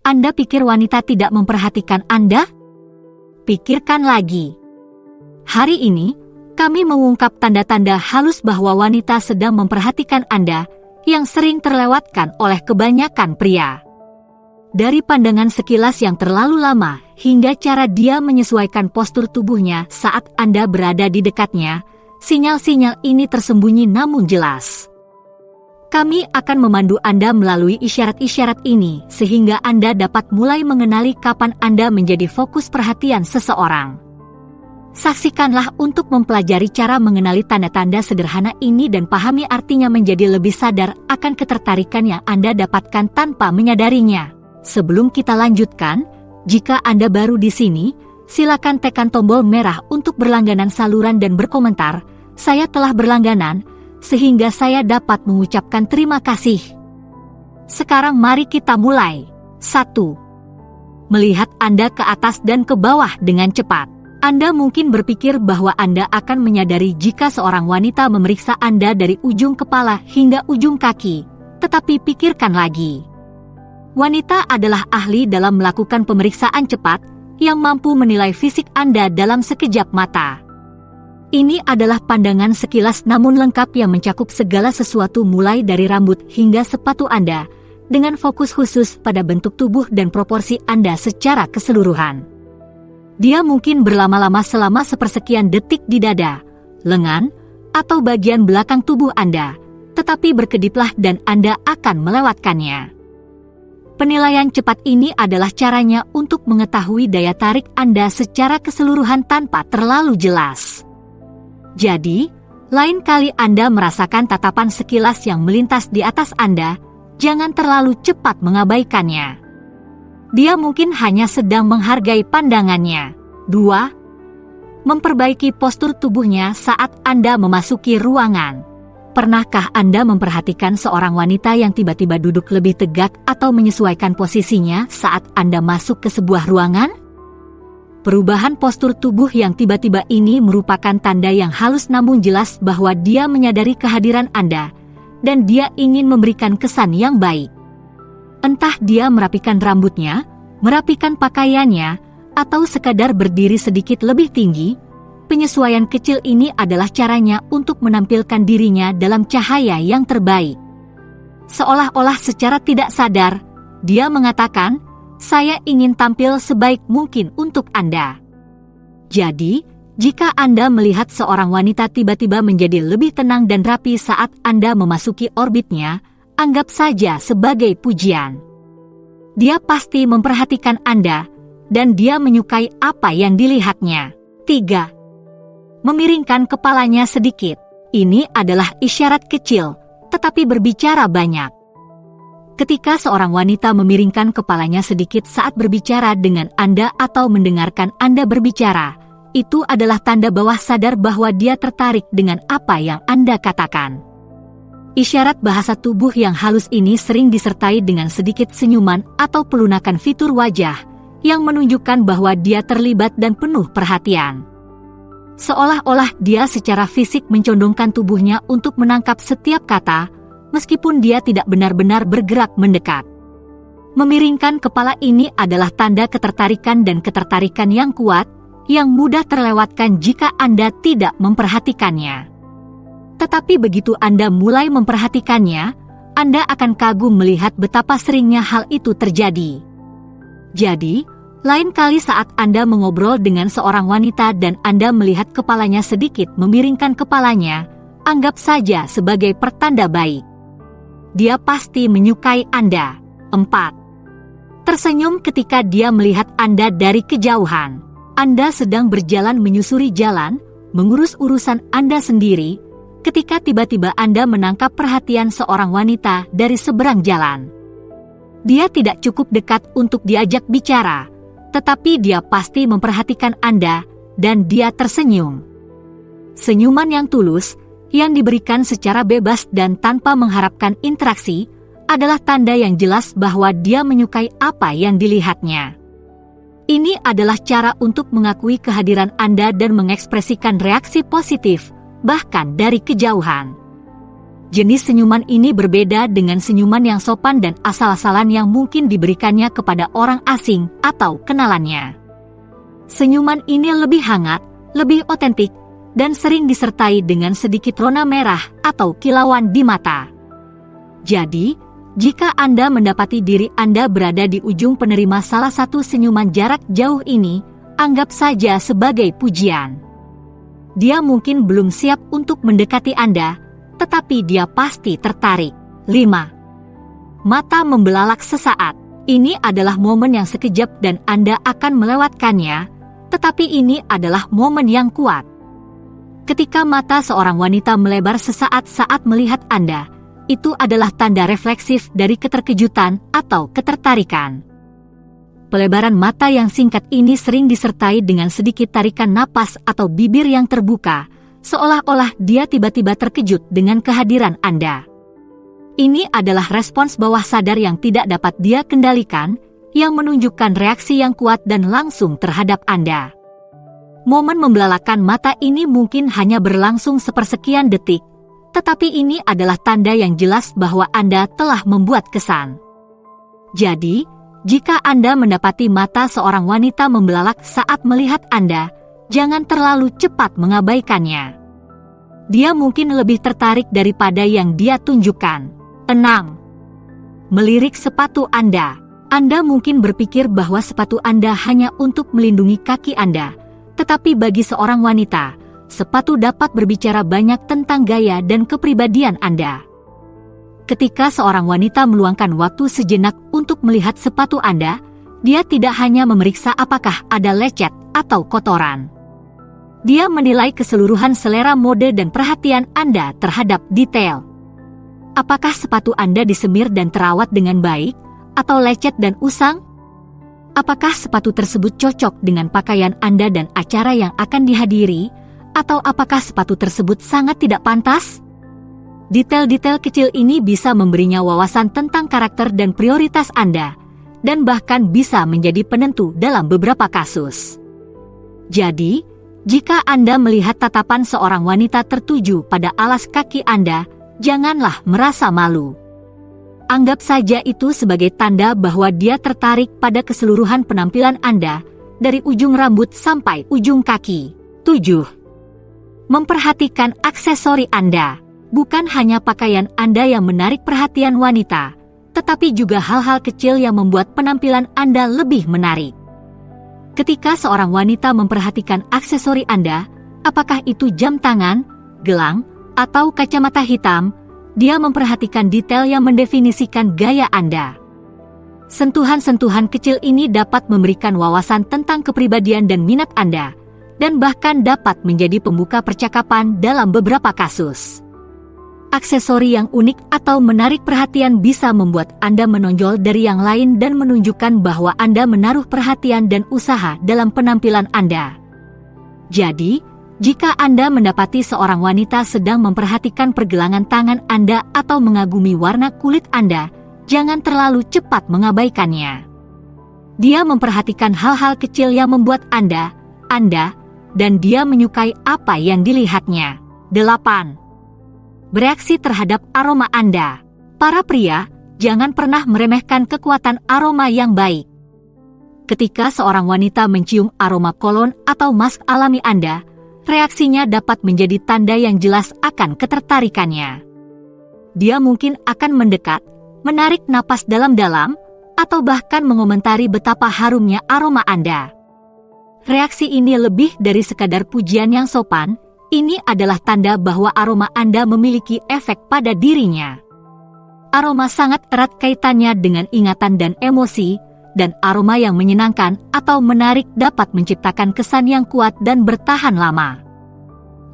Anda pikir wanita tidak memperhatikan Anda? Pikirkan lagi. Hari ini, kami mengungkap tanda-tanda halus bahwa wanita sedang memperhatikan Anda yang sering terlewatkan oleh kebanyakan pria. Dari pandangan sekilas yang terlalu lama hingga cara dia menyesuaikan postur tubuhnya saat Anda berada di dekatnya, sinyal-sinyal ini tersembunyi namun jelas. Kami akan memandu Anda melalui isyarat-isyarat ini sehingga Anda dapat mulai mengenali kapan Anda menjadi fokus perhatian seseorang. Saksikanlah untuk mempelajari cara mengenali tanda-tanda sederhana ini dan pahami artinya menjadi lebih sadar akan ketertarikan yang Anda dapatkan tanpa menyadarinya. Sebelum kita lanjutkan, jika Anda baru di sini, silakan tekan tombol merah untuk berlangganan saluran dan berkomentar, "Saya telah berlangganan," sehingga saya dapat mengucapkan terima kasih. Sekarang mari kita mulai. 1. Melihat Anda ke atas dan ke bawah dengan cepat. Anda mungkin berpikir bahwa Anda akan menyadari jika seorang wanita memeriksa Anda dari ujung kepala hingga ujung kaki, tetapi pikirkan lagi. Wanita adalah ahli dalam melakukan pemeriksaan cepat yang mampu menilai fisik Anda dalam sekejap mata. Ini adalah pandangan sekilas namun lengkap yang mencakup segala sesuatu mulai dari rambut hingga sepatu Anda, dengan fokus khusus pada bentuk tubuh dan proporsi Anda secara keseluruhan. Dia mungkin berlama-lama selama sepersekian detik di dada, lengan, atau bagian belakang tubuh Anda, tetapi berkediplah dan Anda akan melewatkannya. Penilaian cepat ini adalah caranya untuk mengetahui daya tarik Anda secara keseluruhan tanpa terlalu jelas. Jadi, lain kali Anda merasakan tatapan sekilas yang melintas di atas Anda, jangan terlalu cepat mengabaikannya. Dia mungkin hanya sedang menghargai pandangannya. 2. Memperbaiki postur tubuhnya saat Anda memasuki ruangan. Pernahkah Anda memperhatikan seorang wanita yang tiba-tiba duduk lebih tegak atau menyesuaikan posisinya saat Anda masuk ke sebuah ruangan? Perubahan postur tubuh yang tiba-tiba ini merupakan tanda yang halus namun jelas bahwa dia menyadari kehadiran Anda, dan dia ingin memberikan kesan yang baik. Entah dia merapikan rambutnya, merapikan pakaiannya, atau sekadar berdiri sedikit lebih tinggi, penyesuaian kecil ini adalah caranya untuk menampilkan dirinya dalam cahaya yang terbaik. Seolah-olah secara tidak sadar, dia mengatakan, "Saya ingin tampil sebaik mungkin untuk Anda." Jadi, jika Anda melihat seorang wanita tiba-tiba menjadi lebih tenang dan rapi saat Anda memasuki orbitnya, anggap saja sebagai pujian. Dia pasti memperhatikan Anda, dan dia menyukai apa yang dilihatnya. 3. Memiringkan kepalanya sedikit. Ini adalah isyarat kecil, tetapi berbicara banyak. Ketika seorang wanita memiringkan kepalanya sedikit saat berbicara dengan Anda atau mendengarkan Anda berbicara, itu adalah tanda bawah sadar bahwa dia tertarik dengan apa yang Anda katakan. Isyarat bahasa tubuh yang halus ini sering disertai dengan sedikit senyuman atau pelunakan fitur wajah, yang menunjukkan bahwa dia terlibat dan penuh perhatian. Seolah-olah dia secara fisik mencondongkan tubuhnya untuk menangkap setiap kata, meskipun dia tidak benar-benar bergerak mendekat. Memiringkan kepala ini adalah tanda ketertarikan dan ketertarikan yang kuat, yang mudah terlewatkan jika Anda tidak memperhatikannya. Tetapi begitu Anda mulai memperhatikannya, Anda akan kagum melihat betapa seringnya hal itu terjadi. Jadi, lain kali saat Anda mengobrol dengan seorang wanita dan Anda melihat kepalanya sedikit memiringkan kepalanya, anggap saja sebagai pertanda baik. Dia pasti menyukai Anda. 4. Tersenyum ketika dia melihat Anda dari kejauhan. Anda sedang berjalan menyusuri jalan, mengurus urusan Anda sendiri, ketika tiba-tiba Anda menangkap perhatian seorang wanita dari seberang jalan. Dia tidak cukup dekat untuk diajak bicara, tetapi dia pasti memperhatikan Anda, dan dia tersenyum. Senyuman yang tulus, yang diberikan secara bebas dan tanpa mengharapkan interaksi, adalah tanda yang jelas bahwa dia menyukai apa yang dilihatnya. Ini adalah cara untuk mengakui kehadiran Anda dan mengekspresikan reaksi positif, bahkan dari kejauhan. Jenis senyuman ini berbeda dengan senyuman yang sopan dan asal-asalan yang mungkin diberikannya kepada orang asing atau kenalannya. Senyuman ini lebih hangat, lebih otentik, dan sering disertai dengan sedikit rona merah atau kilauan di mata. Jadi, jika Anda mendapati diri Anda berada di ujung penerima salah satu senyuman jarak jauh ini, anggap saja sebagai pujian. Dia mungkin belum siap untuk mendekati Anda, tetapi dia pasti tertarik. 5. Mata membelalak sesaat. Ini adalah momen yang sekejap dan Anda akan melewatkannya, tetapi ini adalah momen yang kuat. Ketika mata seorang wanita melebar sesaat saat melihat Anda, itu adalah tanda refleksif dari keterkejutan atau ketertarikan. Pelebaran mata yang singkat ini sering disertai dengan sedikit tarikan napas atau bibir yang terbuka, seolah-olah dia tiba-tiba terkejut dengan kehadiran Anda. Ini adalah respons bawah sadar yang tidak dapat dia kendalikan, yang menunjukkan reaksi yang kuat dan langsung terhadap Anda. Momen membelalakkan mata ini mungkin hanya berlangsung sepersekian detik, tetapi ini adalah tanda yang jelas bahwa Anda telah membuat kesan. Jadi, jika Anda mendapati mata seorang wanita membelalak saat melihat Anda, jangan terlalu cepat mengabaikannya. Dia mungkin lebih tertarik daripada yang dia tunjukkan. 6. Melirik sepatu Anda. Anda mungkin berpikir bahwa sepatu Anda hanya untuk melindungi kaki Anda, tetapi bagi seorang wanita, sepatu dapat berbicara banyak tentang gaya dan kepribadian Anda. Ketika seorang wanita meluangkan waktu sejenak untuk melihat sepatu Anda, dia tidak hanya memeriksa apakah ada lecet atau kotoran. Dia menilai keseluruhan selera mode dan perhatian Anda terhadap detail. Apakah sepatu Anda disemir dan terawat dengan baik, atau lecet dan usang? Apakah sepatu tersebut cocok dengan pakaian Anda dan acara yang akan dihadiri, atau apakah sepatu tersebut sangat tidak pantas? Detail-detail kecil ini bisa memberinya wawasan tentang karakter dan prioritas Anda, dan bahkan bisa menjadi penentu dalam beberapa kasus. Jadi, jika Anda melihat tatapan seorang wanita tertuju pada alas kaki Anda, janganlah merasa malu. Anggap saja itu sebagai tanda bahwa dia tertarik pada keseluruhan penampilan Anda, dari ujung rambut sampai ujung kaki. 7. Memperhatikan aksesori Anda. Bukan hanya pakaian Anda yang menarik perhatian wanita, tetapi juga hal-hal kecil yang membuat penampilan Anda lebih menarik. Ketika seorang wanita memperhatikan aksesori Anda, apakah itu jam tangan, gelang, atau kacamata hitam, dia memperhatikan detail yang mendefinisikan gaya Anda. Sentuhan-sentuhan kecil ini dapat memberikan wawasan tentang kepribadian dan minat Anda, dan bahkan dapat menjadi pembuka percakapan dalam beberapa kasus. Aksesori yang unik atau menarik perhatian bisa membuat Anda menonjol dari yang lain dan menunjukkan bahwa Anda menaruh perhatian dan usaha dalam penampilan Anda. Jadi, jika Anda mendapati seorang wanita sedang memperhatikan pergelangan tangan Anda atau mengagumi warna kulit Anda, jangan terlalu cepat mengabaikannya. Dia memperhatikan hal-hal kecil yang membuat Anda, dan dia menyukai apa yang dilihatnya. 8. Bereaksi terhadap aroma Anda. Para pria, jangan pernah meremehkan kekuatan aroma yang baik. Ketika seorang wanita mencium aroma kolon atau mask alami Anda, reaksinya dapat menjadi tanda yang jelas akan ketertarikannya. Dia mungkin akan mendekat, menarik napas dalam-dalam, atau bahkan mengomentari betapa harumnya aroma Anda. Reaksi ini lebih dari sekadar pujian yang sopan. Ini adalah tanda bahwa aroma Anda memiliki efek pada dirinya. Aroma sangat erat kaitannya dengan ingatan dan emosi, dan aroma yang menyenangkan atau menarik dapat menciptakan kesan yang kuat dan bertahan lama.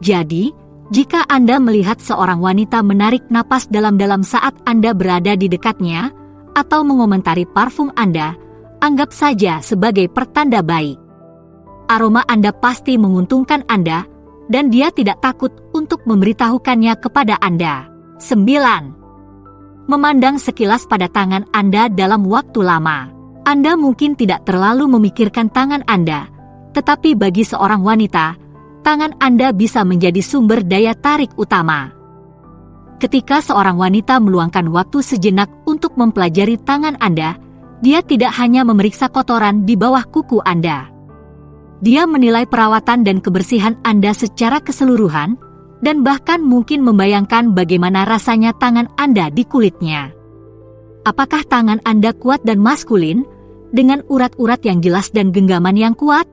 Jadi, jika Anda melihat seorang wanita menarik napas dalam-dalam saat Anda berada di dekatnya, atau mengomentari parfum Anda, anggap saja sebagai pertanda baik. Aroma Anda pasti menguntungkan Anda, dan dia tidak takut untuk memberitahukannya kepada Anda. 9. Memandang sekilas pada tangan Anda dalam waktu lama. Anda mungkin tidak terlalu memikirkan tangan Anda, tetapi bagi seorang wanita, tangan Anda bisa menjadi sumber daya tarik utama. Ketika seorang wanita meluangkan waktu sejenak untuk mempelajari tangan Anda, dia tidak hanya memeriksa kotoran di bawah kuku Anda. Dia menilai perawatan dan kebersihan Anda secara keseluruhan, dan bahkan mungkin membayangkan bagaimana rasanya tangan Anda di kulitnya. Apakah tangan Anda kuat dan maskulin, dengan urat-urat yang jelas dan genggaman yang kuat?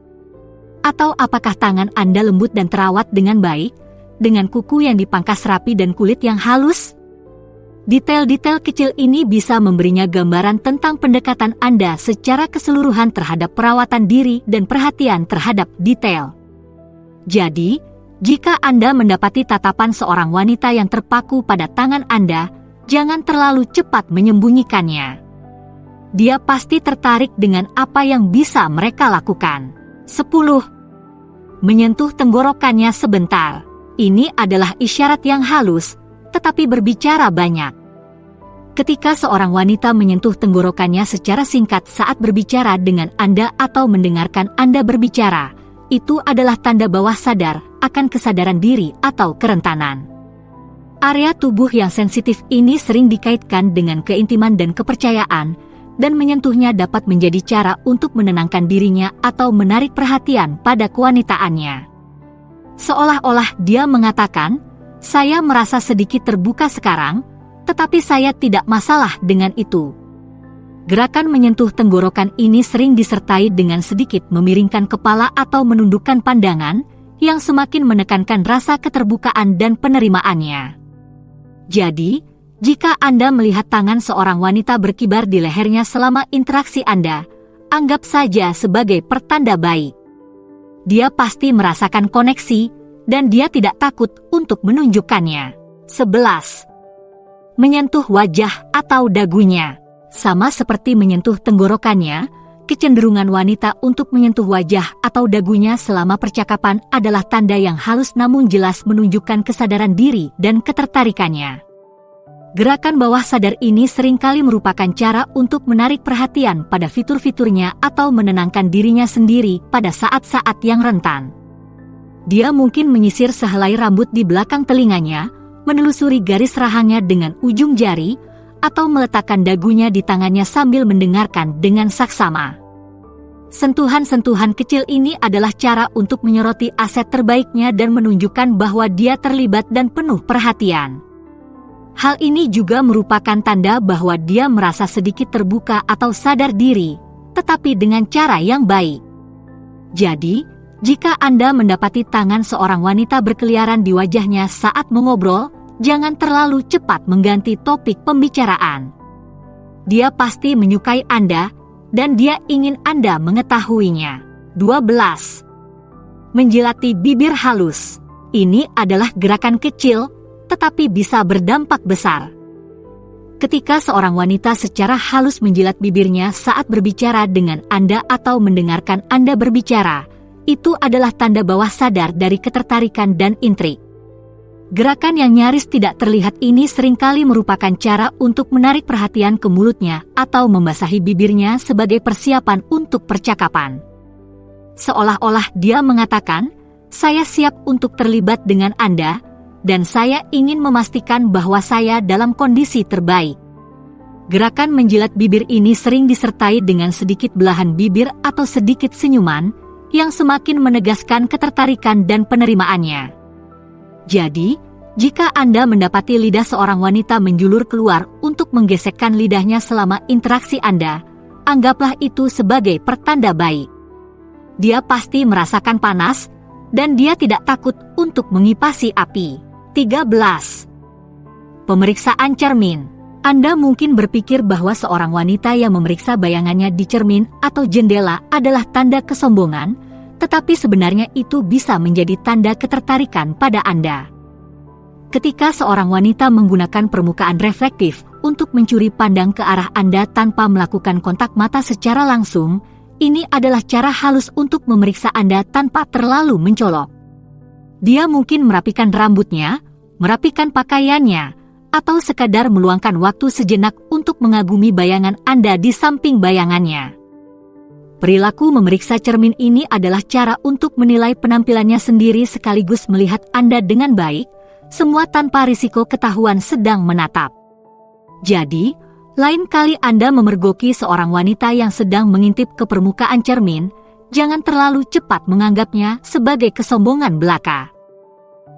Atau apakah tangan Anda lembut dan terawat dengan baik, dengan kuku yang dipangkas rapi dan kulit yang halus? Detail-detail kecil ini bisa memberinya gambaran tentang pendekatan Anda secara keseluruhan terhadap perawatan diri dan perhatian terhadap detail. Jadi, jika Anda mendapati tatapan seorang wanita yang terpaku pada tangan Anda, jangan terlalu cepat menyembunyikannya. Dia pasti tertarik dengan apa yang bisa mereka lakukan. 10. Menyentuh tenggorokannya sebentar. Ini adalah isyarat yang halus, tetapi berbicara banyak. Ketika seorang wanita menyentuh tenggorokannya secara singkat saat berbicara dengan Anda atau mendengarkan Anda berbicara, itu adalah tanda bawah sadar akan kesadaran diri atau kerentanan. Area tubuh yang sensitif ini sering dikaitkan dengan keintiman dan kepercayaan, dan menyentuhnya dapat menjadi cara untuk menenangkan dirinya atau menarik perhatian pada kewanitaannya. Seolah-olah dia mengatakan, "Saya merasa sedikit terbuka sekarang, tetapi saya tidak masalah dengan itu." Gerakan menyentuh tenggorokan ini sering disertai dengan sedikit memiringkan kepala atau menundukkan pandangan, yang semakin menekankan rasa keterbukaan dan penerimaannya. Jadi, jika Anda melihat tangan seorang wanita berkibar di lehernya selama interaksi Anda, anggap saja sebagai pertanda baik. Dia pasti merasakan koneksi, dan dia tidak takut untuk menunjukkannya. 11. Menyentuh wajah atau dagunya. Sama seperti menyentuh tenggorokannya, kecenderungan wanita untuk menyentuh wajah atau dagunya selama percakapan adalah tanda yang halus namun jelas menunjukkan kesadaran diri dan ketertarikannya. Gerakan bawah sadar ini seringkali merupakan cara untuk menarik perhatian pada fitur-fiturnya atau menenangkan dirinya sendiri pada saat-saat yang rentan. Dia mungkin menyisir sehelai rambut di belakang telinganya, menelusuri garis rahangnya dengan ujung jari, atau meletakkan dagunya di tangannya sambil mendengarkan dengan saksama. Sentuhan-sentuhan kecil ini adalah cara untuk menyoroti aset terbaiknya dan menunjukkan bahwa dia terlibat dan penuh perhatian. Hal ini juga merupakan tanda bahwa dia merasa sedikit terbuka atau sadar diri, tetapi dengan cara yang baik. Jadi, jika Anda mendapati tangan seorang wanita berkeliaran di wajahnya saat mengobrol, jangan terlalu cepat mengganti topik pembicaraan. Dia pasti menyukai Anda, dan dia ingin Anda mengetahuinya. 12. Menjilati bibir halus. Ini adalah gerakan kecil, tetapi bisa berdampak besar. Ketika seorang wanita secara halus menjilat bibirnya saat berbicara dengan Anda atau mendengarkan Anda berbicara, itu adalah tanda bawah sadar dari ketertarikan dan intrik. Gerakan yang nyaris tidak terlihat ini seringkali merupakan cara untuk menarik perhatian ke mulutnya atau membasahi bibirnya sebagai persiapan untuk percakapan. Seolah-olah dia mengatakan, "Saya siap untuk terlibat dengan Anda, dan saya ingin memastikan bahwa saya dalam kondisi terbaik." Gerakan menjilat bibir ini sering disertai dengan sedikit belahan bibir atau sedikit senyuman, yang semakin menegaskan ketertarikan dan penerimaannya. Jadi, jika Anda mendapati lidah seorang wanita menjulur keluar untuk menggesekkan lidahnya selama interaksi Anda, anggaplah itu sebagai pertanda baik. Dia pasti merasakan panas, dan dia tidak takut untuk mengipasi api. 13. Pemeriksaan cermin. Anda mungkin berpikir bahwa seorang wanita yang memeriksa bayangannya di cermin atau jendela adalah tanda kesombongan, tetapi sebenarnya itu bisa menjadi tanda ketertarikan pada Anda. Ketika seorang wanita menggunakan permukaan reflektif untuk mencuri pandang ke arah Anda tanpa melakukan kontak mata secara langsung, ini adalah cara halus untuk memeriksa Anda tanpa terlalu mencolok. Dia mungkin merapikan rambutnya, merapikan pakaiannya, atau sekadar meluangkan waktu sejenak untuk mengagumi bayangan Anda di samping bayangannya. Perilaku memeriksa cermin ini adalah cara untuk menilai penampilannya sendiri sekaligus melihat Anda dengan baik, semua tanpa risiko ketahuan sedang menatap. Jadi, lain kali Anda memergoki seorang wanita yang sedang mengintip ke permukaan cermin, jangan terlalu cepat menganggapnya sebagai kesombongan belaka.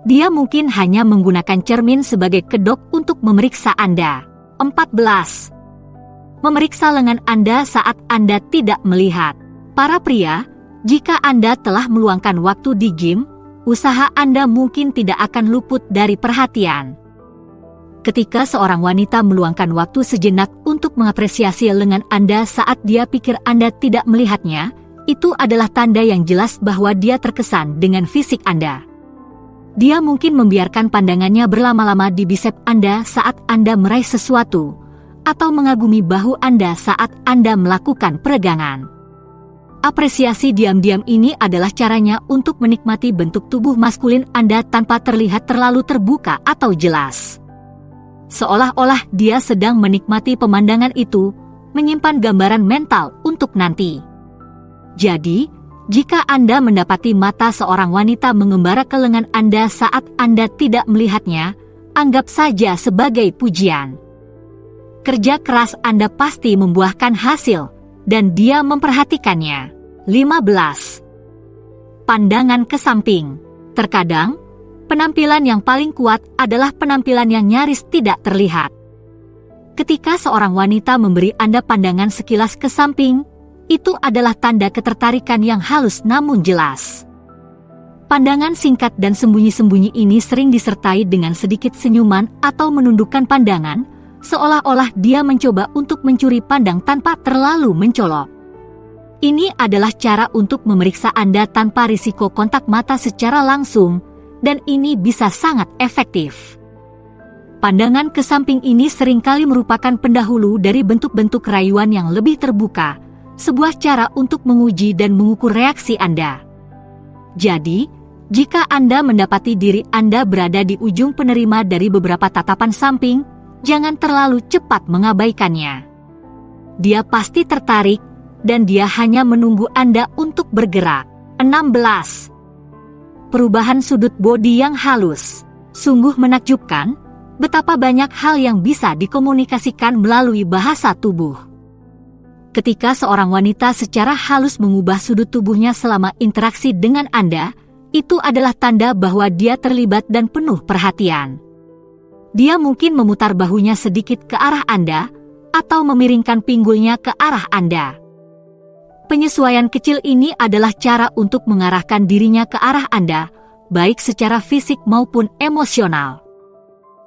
Dia mungkin hanya menggunakan cermin sebagai kedok untuk memeriksa Anda. 14. Memeriksa lengan Anda saat Anda tidak melihat. Para pria, jika Anda telah meluangkan waktu di gym, usaha Anda mungkin tidak akan luput dari perhatian. Ketika seorang wanita meluangkan waktu sejenak untuk mengapresiasi lengan Anda saat dia pikir Anda tidak melihatnya, itu adalah tanda yang jelas bahwa dia terkesan dengan fisik Anda. Dia mungkin membiarkan pandangannya berlama-lama di bisep Anda saat Anda meraih sesuatu, atau mengagumi bahu Anda saat Anda melakukan peregangan. Apresiasi diam-diam ini adalah caranya untuk menikmati bentuk tubuh maskulin Anda tanpa terlihat terlalu terbuka atau jelas. Seolah-olah dia sedang menikmati pemandangan itu, menyimpan gambaran mental untuk nanti. Jadi, jika Anda mendapati mata seorang wanita mengembara ke lengan Anda saat Anda tidak melihatnya, anggap saja sebagai pujian. Kerja keras Anda pasti membuahkan hasil, dan dia memperhatikannya. 15. Pandangan ke samping. Terkadang, penampilan yang paling kuat adalah penampilan yang nyaris tidak terlihat. Ketika seorang wanita memberi Anda pandangan sekilas ke samping, itu adalah tanda ketertarikan yang halus namun jelas. Pandangan singkat dan sembunyi-sembunyi ini sering disertai dengan sedikit senyuman atau menundukkan pandangan, seolah-olah dia mencoba untuk mencuri pandang tanpa terlalu mencolok. Ini adalah cara untuk memeriksa Anda tanpa risiko kontak mata secara langsung, dan ini bisa sangat efektif. Pandangan ke samping ini seringkali merupakan pendahulu dari bentuk-bentuk rayuan yang lebih terbuka, sebuah cara untuk menguji dan mengukur reaksi Anda. Jadi, jika Anda mendapati diri Anda berada di ujung penerima dari beberapa tatapan samping, jangan terlalu cepat mengabaikannya. Dia pasti tertarik, dan dia hanya menunggu Anda untuk bergerak. 16. Perubahan sudut bodi yang halus. Sungguh menakjubkan, betapa banyak hal yang bisa dikomunikasikan melalui bahasa tubuh. Ketika seorang wanita secara halus mengubah sudut tubuhnya selama interaksi dengan Anda, itu adalah tanda bahwa dia terlibat dan penuh perhatian. Dia mungkin memutar bahunya sedikit ke arah Anda, atau memiringkan pinggulnya ke arah Anda. Penyesuaian kecil ini adalah cara untuk mengarahkan dirinya ke arah Anda, baik secara fisik maupun emosional.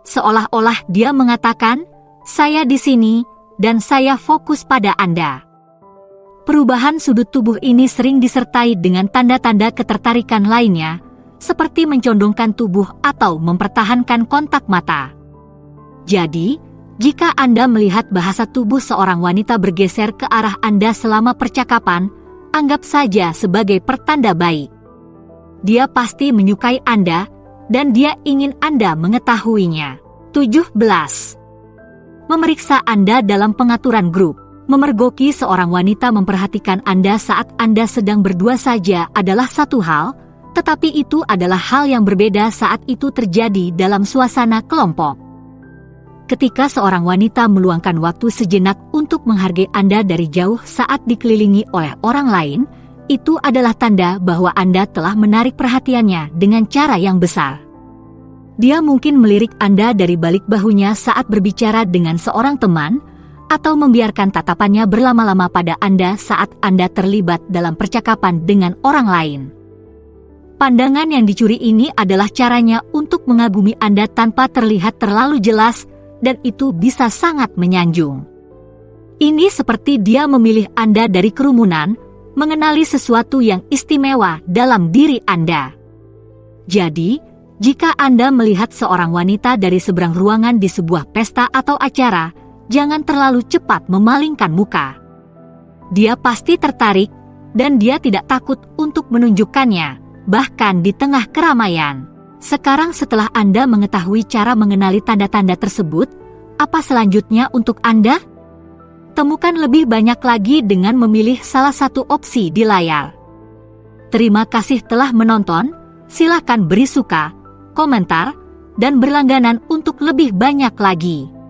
Seolah-olah dia mengatakan, "Saya di sini, dan saya fokus pada Anda." Perubahan sudut tubuh ini sering disertai dengan tanda-tanda ketertarikan lainnya, seperti mencondongkan tubuh atau mempertahankan kontak mata. Jadi, jika Anda melihat bahasa tubuh seorang wanita bergeser ke arah Anda selama percakapan, anggap saja sebagai pertanda baik. Dia pasti menyukai Anda, dan dia ingin Anda mengetahuinya. 17. Memeriksa Anda dalam pengaturan grup. Memergoki seorang wanita memperhatikan Anda saat Anda sedang berdua saja adalah satu hal, tetapi itu adalah hal yang berbeda saat itu terjadi dalam suasana kelompok. Ketika seorang wanita meluangkan waktu sejenak untuk menghargai Anda dari jauh saat dikelilingi oleh orang lain, itu adalah tanda bahwa Anda telah menarik perhatiannya dengan cara yang besar. Dia mungkin melirik Anda dari balik bahunya saat berbicara dengan seorang teman, atau membiarkan tatapannya berlama-lama pada Anda saat Anda terlibat dalam percakapan dengan orang lain. Pandangan yang dicuri ini adalah caranya untuk mengagumi Anda tanpa terlihat terlalu jelas, dan itu bisa sangat menyanjung. Ini seperti dia memilih Anda dari kerumunan, mengenali sesuatu yang istimewa dalam diri Anda. Jadi, jika Anda melihat seorang wanita dari seberang ruangan di sebuah pesta atau acara, jangan terlalu cepat memalingkan muka. Dia pasti tertarik, dan dia tidak takut untuk menunjukkannya, bahkan di tengah keramaian. Sekarang setelah Anda mengetahui cara mengenali tanda-tanda tersebut, apa selanjutnya untuk Anda? Temukan lebih banyak lagi dengan memilih salah satu opsi di layar. Terima kasih telah menonton, silakan beri suka, komentar, dan berlangganan untuk lebih banyak lagi.